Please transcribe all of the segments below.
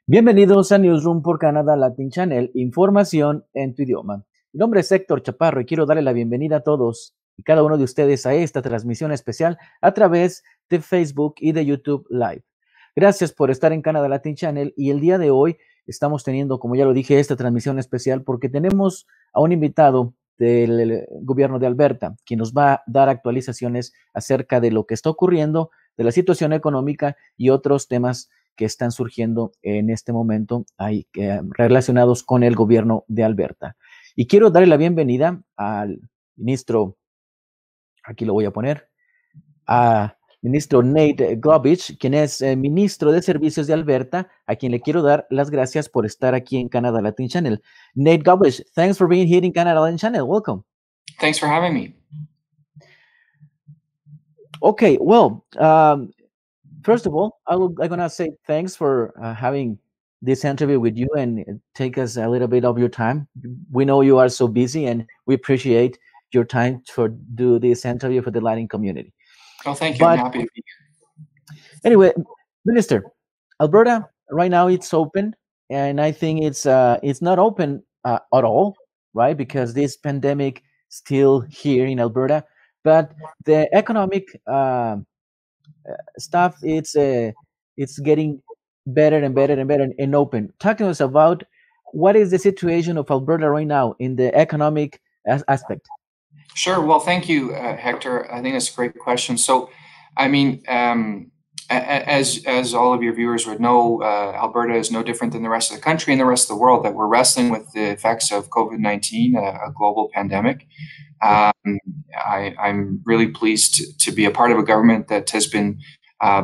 Bienvenidos a Newsroom por Canadá Latin Channel, información en tu idioma. Mi nombre es Héctor Chaparro y quiero darle la bienvenida a todos y cada uno de ustedes a esta transmisión especial a través de Facebook y de YouTube Live. Gracias por estar en Canadá Latin Channel y el día de hoy estamos teniendo, como ya lo dije, esta transmisión especial porque tenemos a un invitado del gobierno de Alberta, quien nos va a dar actualizaciones acerca de lo que está ocurriendo, de la situación económica y otros temas que están surgiendo en este momento relacionados con el gobierno de Alberta. Y quiero darle la bienvenida al ministro, aquí lo voy a poner, a ministro Nate Glubish, quien es ministro de Servicios de Alberta, a quien le quiero dar las gracias por estar aquí en Canadá Latin Channel. Nate Glubish, thanks for being here in Canada Latin Channel. Welcome. Thanks for having me. Okay, well, first of all, I'm going to say thanks for having this interview with you and take us a little bit of your time. We know you are so busy and we appreciate your time to do this interview for the Latin community. Oh, thank you. I'm happy to be here. Anyway, Minister, Alberta right now it's open, and I think it's not open at all, right? Because this pandemic still here in Alberta, but the economic stuff it's getting better and better and better and open. Talk to us about what is the situation of Alberta right now in the economic aspect. Sure. Well, thank you, Hector. I think that's a great question. So, I mean, as all of your viewers would know, Alberta is no different than the rest of the country and the rest of the world, that we're wrestling with the effects of COVID-19, a global pandemic. I'm really pleased to be a part of a government that has been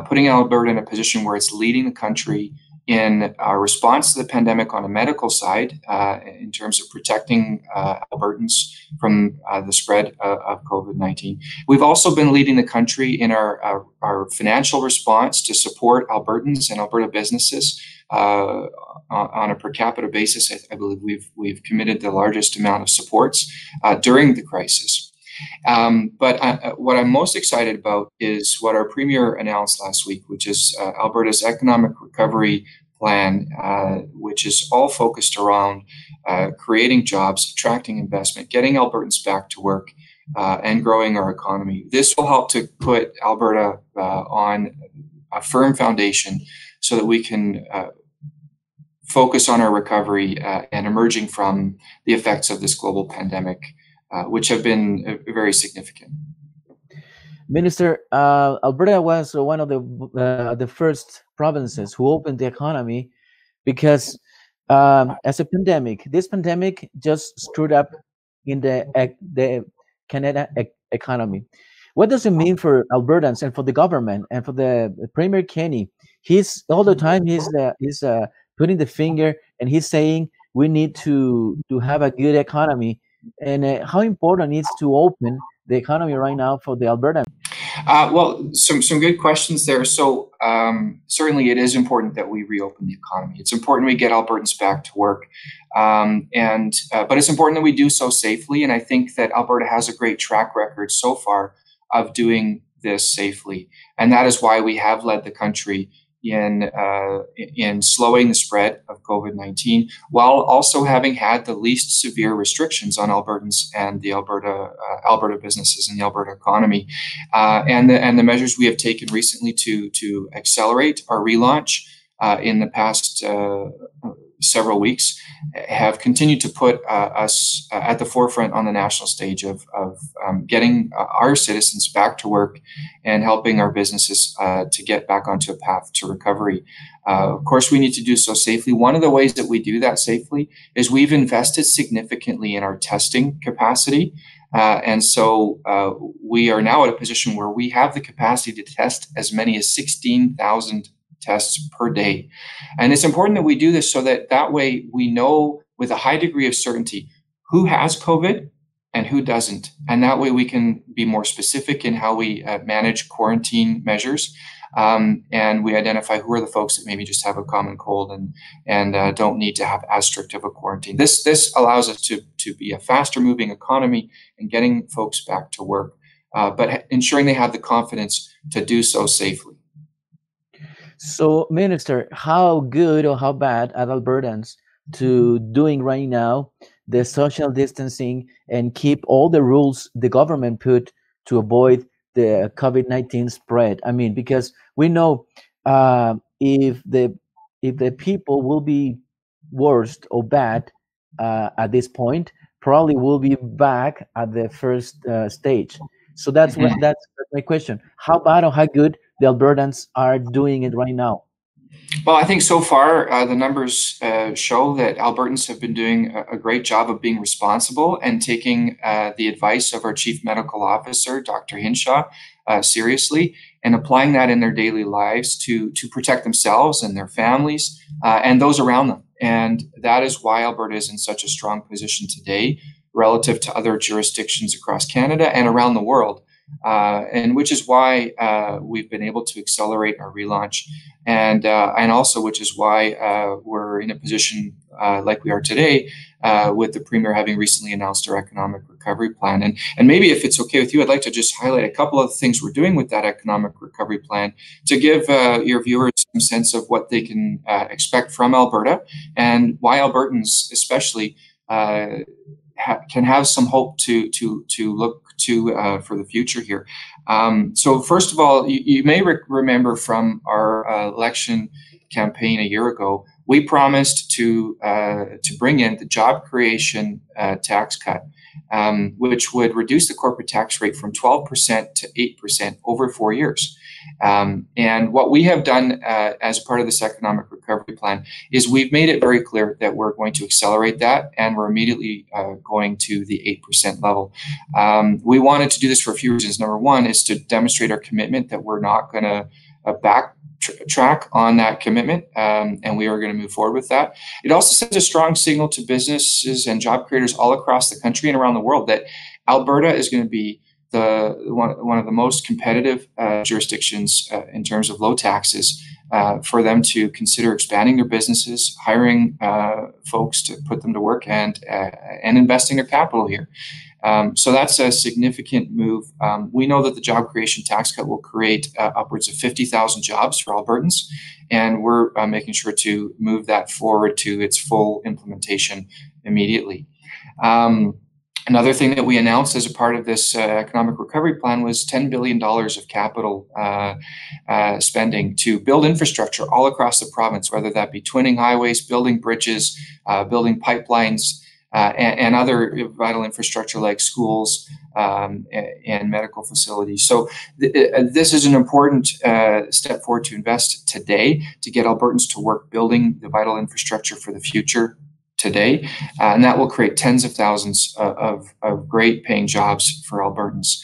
putting Alberta in a position where it's leading the country in our response to the pandemic on a medical side, in terms of protecting Albertans from the spread of COVID-19. We've also been leading the country in our financial response to support Albertans and Alberta businesses. On a per capita basis, I believe we've committed the largest amount of supports during the crisis. But what I'm most excited about is what our Premier announced last week, which is Alberta's economic recovery plan, which is all focused around creating jobs, attracting investment, getting Albertans back to work, and growing our economy. This will help to put Alberta on a firm foundation so that we can focus on our recovery and emerging from the effects of this global pandemic, which have been very significant. Minister, Alberta was one of the first provinces who opened the economy because as a pandemic, this pandemic just screwed up in the Canada economy. What does it mean for Albertans and for the government and for the Premier Kenney? He's all the time he's putting the finger and he's saying we need to have a good economy. And how important it is to open the economy right now for the Alberta? Well, some good questions there. So certainly it is important that we reopen the economy. It's important we get Albertans back to work. But it's important that we do so safely. And I think that Alberta has a great track record so far of doing this safely. And that is why we have led the country in slowing the spread of COVID-19, while also having had the least severe restrictions on Albertans and the Alberta businesses and the Alberta economy, and the measures we have taken recently to accelerate our relaunch in the past several weeks have continued to put us at the forefront on the national stage of getting our citizens back to work and helping our businesses to get back onto a path to recovery. Of course, we need to do so safely. One of the ways that we do that safely is we've invested significantly in our testing capacity. And so we are now at a position where we have the capacity to test as many as 16,000 tests per day. And it's important that we do this so that way we know with a high degree of certainty who has COVID and who doesn't. And that way we can be more specific in how we manage quarantine measures. And we identify who are the folks that maybe just have a common cold and don't need to have as strict of a quarantine. This allows us to be a faster moving economy and getting folks back to work, but ensuring they have the confidence to do so safely. So, Minister, how good or how bad are Albertans to doing right now the social distancing and keep all the rules the government put to avoid the COVID-19 spread? I mean, because we know if the people will be worst or bad at this point, probably will be back at the first stage. So that's my question. How bad or how good the Albertans are doing it right now? Well, I think so far the numbers show that Albertans have been doing a great job of being responsible and taking the advice of our Chief Medical Officer, Dr. Hinshaw, seriously, and applying that in their daily lives to protect themselves and their families and those around them. And that is why Alberta is in such a strong position today relative to other jurisdictions across Canada and around the world. And which is why we've been able to accelerate our relaunch, and also which is why we're in a position like we are today, with the Premier having recently announced our economic recovery plan. And maybe if it's okay with you, I'd like to just highlight a couple of things we're doing with that economic recovery plan to give your viewers some sense of what they can expect from Alberta and why Albertans especially can have some hope to look to for the future here. So first of all, you may remember from our election campaign a year ago, we promised to bring in the job creation tax cut, which would reduce the corporate tax rate from 12% to 8% over 4 years. And what we have done as part of this economic recovery plan is we've made it very clear that we're going to accelerate that, and we're immediately going to the 8% level. We wanted to do this for a few reasons. Number one is to demonstrate our commitment that we're not going to backtrack on that commitment, and we are going to move forward with that. It also sends a strong signal to businesses and job creators all across the country and around the world that Alberta is going to be one of the most competitive jurisdictions in terms of low taxes for them to consider expanding their businesses, hiring folks to put them to work, and investing their capital here. So that's a significant move. We know that the job creation tax cut will create upwards of 50,000 jobs for Albertans, and we're making sure to move that forward to its full implementation immediately. Another thing that we announced as a part of this economic recovery plan was $10 billion of capital spending to build infrastructure all across the province, whether that be twinning highways, building bridges, building pipelines, and other vital infrastructure like schools and medical facilities. So this is an important step forward to invest today to get Albertans to work building the vital infrastructure for the future today, and that will create tens of thousands of great paying jobs for Albertans.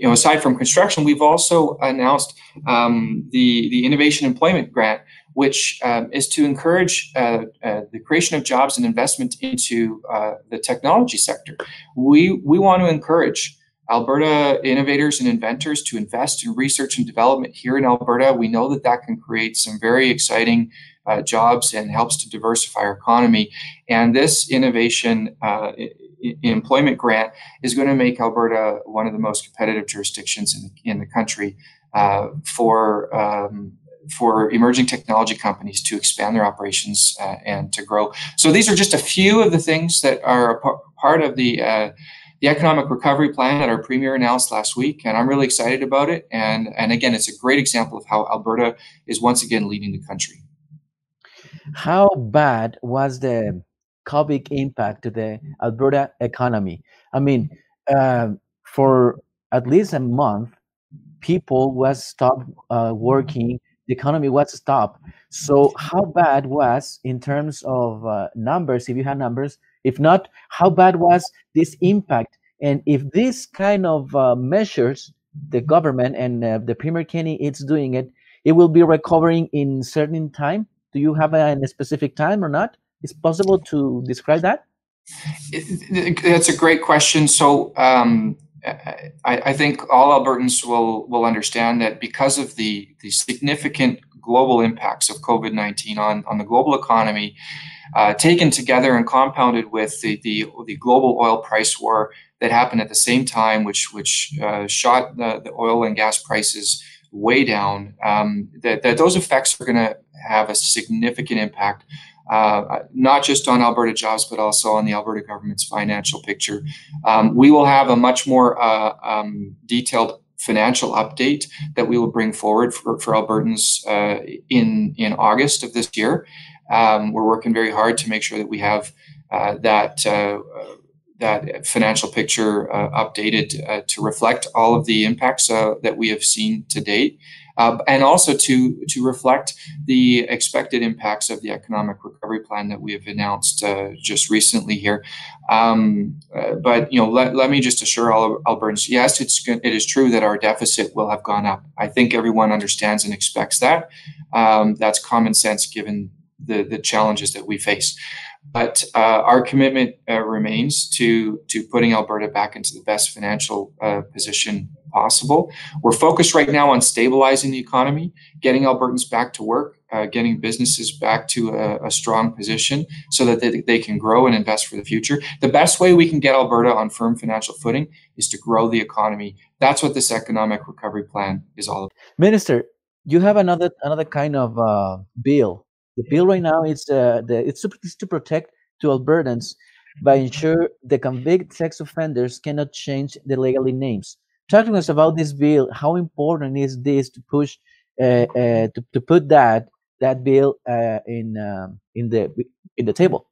Aside from construction, we've also announced the Innovation Employment Grant, which is to encourage the creation of jobs and investment into the technology sector. We want to encourage Alberta innovators and inventors to invest in research and development here in Alberta. We know that that can create some very exciting jobs and helps to diversify our economy. And this innovation employment grant is going to make Alberta one of the most competitive jurisdictions in the country for emerging technology companies to expand their operations and to grow. So these are just a few of the things that are part of the economic recovery plan that our Premier announced last week, and I'm really excited about it. And again, it's a great example of how Alberta is once again leading the country. How bad was the COVID impact to the Alberta economy? I mean, for at least a month, people was stopped working. The economy was stopped. So how bad was in terms of numbers, if you have numbers? If not, how bad was this impact? And if this kind of measures, the government and the Premier Kenny is doing it, it will be recovering in certain time? Do you have a specific time or not? Is it possible to describe that? That's a great question. So I think all Albertans will understand that because of the significant global impacts of COVID-19 on the global economy, taken together and compounded with the global oil price war that happened at the same time, which shot the oil and gas prices way down, that those effects are going to have a significant impact, not just on Alberta jobs, but also on the Alberta government's financial picture. We will have a much more detailed financial update that we will bring forward for Albertans in August of this year. We're working very hard to make sure that we have that financial picture updated to reflect all of the impacts that we have seen to date, and also to reflect the expected impacts of the economic recovery plan that we have announced just recently here. But let me just assure all Albertans, yes, it is true that our deficit will have gone up. I think everyone understands and expects that. That's common sense given the challenges that we face. But our commitment remains to putting Alberta back into the best financial position possible. We're focused right now on stabilizing the economy, getting Albertans back to work, getting businesses back to a strong position so that they can grow and invest for the future. The best way we can get Alberta on firm financial footing is to grow the economy. That's what this economic recovery plan is all about. Minister, you have another kind of bill. The bill right now is it's to protect to Albertans by ensure the convicted sex offenders cannot change their legally names. Talk to us about this bill. How important is this to push to put that bill in the table?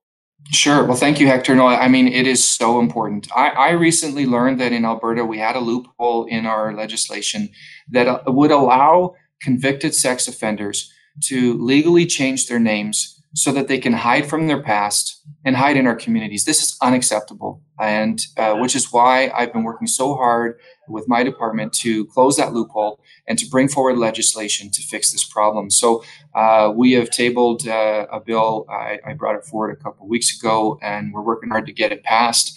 Sure. Well, thank you, Hector. No, I mean, it is so important. I recently learned that in Alberta, we had a loophole in our legislation that would allow convicted sex offenders to legally change their names so that they can hide from their past and hide in our communities. This is unacceptable, and which is why I've been working so hard with my department to close that loophole and to bring forward legislation to fix this problem. So we have tabled a bill. I brought it forward a couple of weeks ago, and we're working hard to get it passed.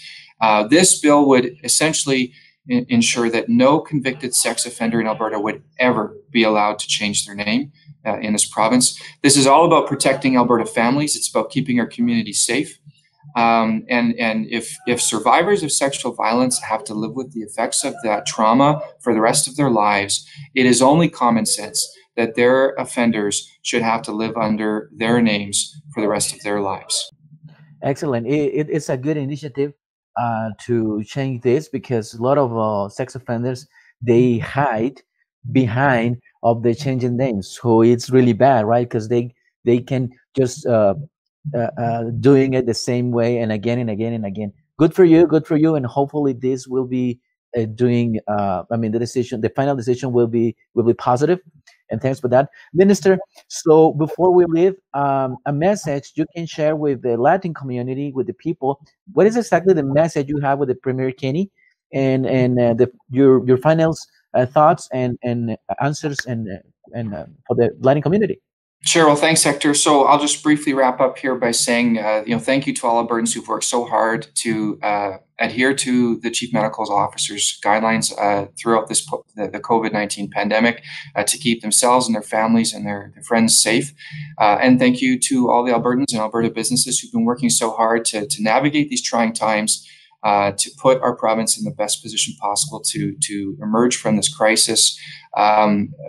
This bill would essentially ensure that no convicted sex offender in Alberta would ever be allowed to change their name in this province. This is all about protecting Alberta families. It's about keeping our communities safe. And if survivors of sexual violence have to live with the effects of that trauma for the rest of their lives, it is only common sense that their offenders should have to live under their names for the rest of their lives. Excellent. It's a good initiative to change this, because a lot of sex offenders, they hide behind of the changing names. So it's really bad, right? Because they can just doing it the same way and again and again and again. Good for you, and hopefully this will be doing. I mean, the final decision will be positive. And thanks for that, Minister. So before we leave, a message you can share with the Latin community, with the people. What is exactly the message you have with the Premier Kenny, and your final thoughts and answers and for the Latin community? Sure. Well, thanks, Hector. So I'll just briefly wrap up here by saying, thank you to all Albertans who've worked so hard to adhere to the Chief Medical Officer's guidelines throughout the COVID-19 pandemic to keep themselves and their families and their friends safe. And thank you to all the Albertans and Alberta businesses who've been working so hard to navigate these trying times, to put our province in the best position possible to emerge from this crisis.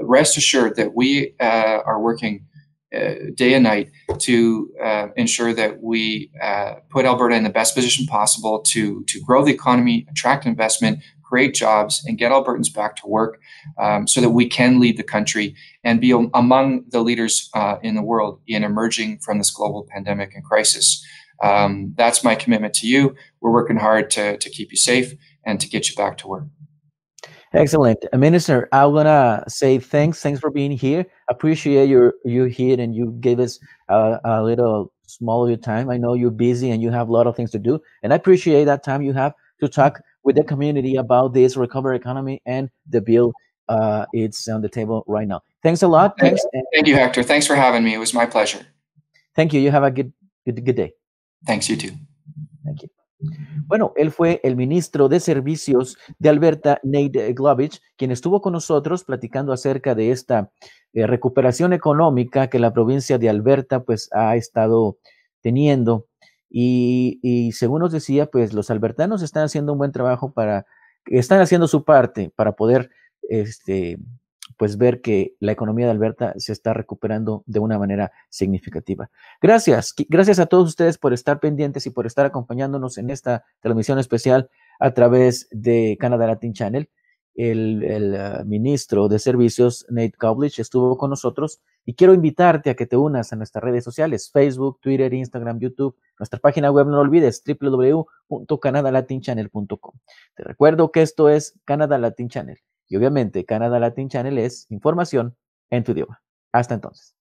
Rest assured that we are working day and night to ensure that we put Alberta in the best position possible to grow the economy, attract investment, create jobs, and get Albertans back to work, so that we can lead the country and be among the leaders in the world in emerging from this global pandemic and crisis. That's my commitment to you. We're working hard to keep you safe and to get you back to work. Excellent. Minister, I want to say thanks for being here. Appreciate you here, and you gave us a little small of your time. I know you're busy and you have a lot of things to do, and I appreciate that time you have to talk with the community about this recovery economy and the bill. It's on the table right now. Thanks a lot. Thank you, Hector. Thanks for having me. It was my pleasure. Thank you. You have a good day. Thanks, you too. Thank you. Bueno, él fue el ministro de Servicios de Alberta, Nate Glubish, quien estuvo con nosotros platicando acerca de esta recuperación económica que la provincia de Alberta pues ha estado teniendo, y según nos decía, pues los albertanos están haciendo un buen trabajo están haciendo su parte para poder pues ver que la economía de Alberta se está recuperando de una manera significativa. Gracias a todos ustedes por estar pendientes y por estar acompañándonos en esta transmisión especial a través de Canada Latin Channel. El ministro de Servicios, Nate Glubish, estuvo con nosotros y quiero invitarte a que te unas a nuestras redes sociales, Facebook, Twitter, Instagram, YouTube, nuestra página web, no lo olvides, www.canadalatinchannel.com. Te recuerdo que esto es Canada Latin Channel y obviamente Canada Latin Channel es información en tu idioma. Hasta entonces.